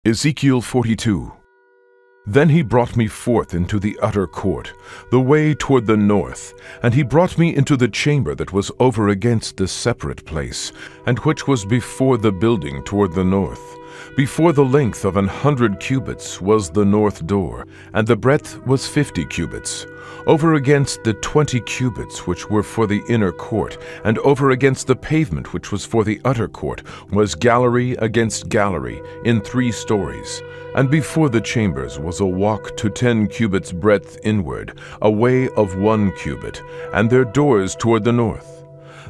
Ezekiel 42. Then he brought me forth into the utter court, the way toward the north, and he brought me into the chamber that was over against the separate place, and which was before the building toward the north. Before the length of 100 cubits was the north door, and the breadth was 50 cubits. Over against the 20 cubits which were for the inner court, and over against the pavement which was for the utter court, was gallery against gallery in 3 stories. And before the chambers was a walk to 10 cubits breadth inward, a way of 1 cubit, and their doors toward the north.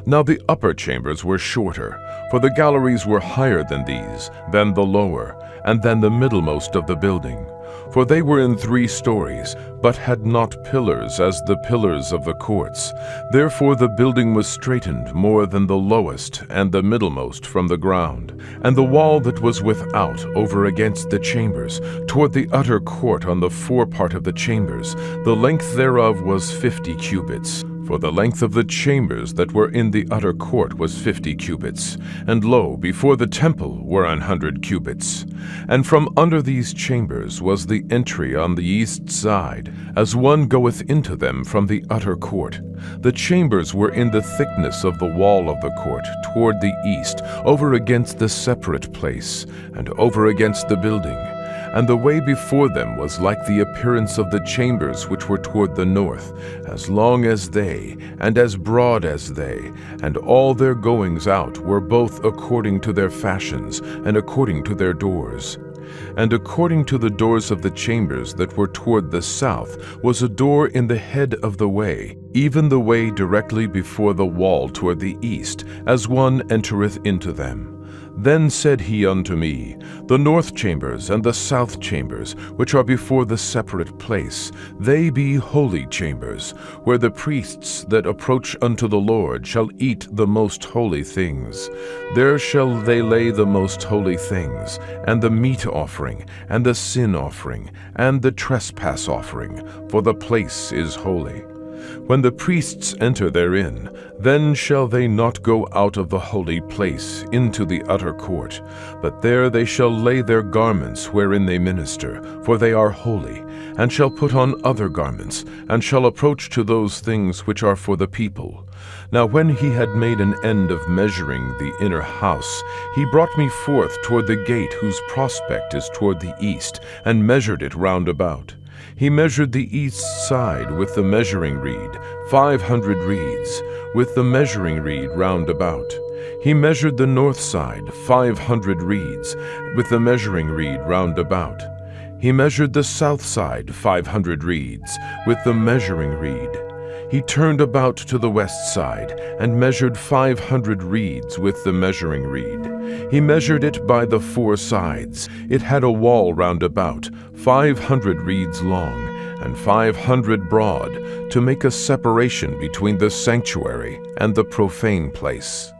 Now the upper chambers were shorter, for the galleries were higher than these, than the lower, and than the middlemost of the building. For they were in 3 stories, but had not pillars as the pillars of the courts. Therefore the building was straitened more than the lowest and the middlemost from the ground. And the wall that was without over against the chambers, toward the utter court on the forepart of the chambers, the length thereof was 50 cubits. For the length of the chambers that were in the utter court was 50 cubits, and lo, before the temple were 100 cubits. And from under these chambers was the entry on the east side, as one goeth into them from the utter court. The chambers were in the thickness of the wall of the court toward the east, over against the separate place, and over against the building. And the way before them was like the appearance of the chambers which were toward the north, as long as they, and as broad as they, and all their goings out were both according to their fashions, and according to their doors. And according to the doors of the chambers that were toward the south was a door in the head of the way, even the way directly before the wall toward the east, as one entereth into them. Then said he unto me, The north chambers and the south chambers, which are before the separate place, they be holy chambers, where the priests that approach unto the Lord shall eat the most holy things. There shall they lay the most holy things, and the meat offering, and the sin offering, and the trespass offering, for the place is holy. When the priests enter therein, then shall they not go out of the holy place into the utter court, but there they shall lay their garments wherein they minister, for they are holy, and shall put on other garments, and shall approach to those things which are for the people. Now when he had made an end of measuring the inner house, he brought me forth toward the gate whose prospect is toward the east, and measured it round about. He measured the east side with the measuring reed, 500 reeds, with the measuring reed round about. He measured the north side, 500 reeds, with the measuring reed round about. He measured the south side, 500 reeds, with the measuring reed. He turned about to the west side, and measured 500 reeds with the measuring reed. He measured it by the 4 sides. It had a wall round about, 500 reeds long, and 500 broad, to make a separation between the sanctuary and the profane place.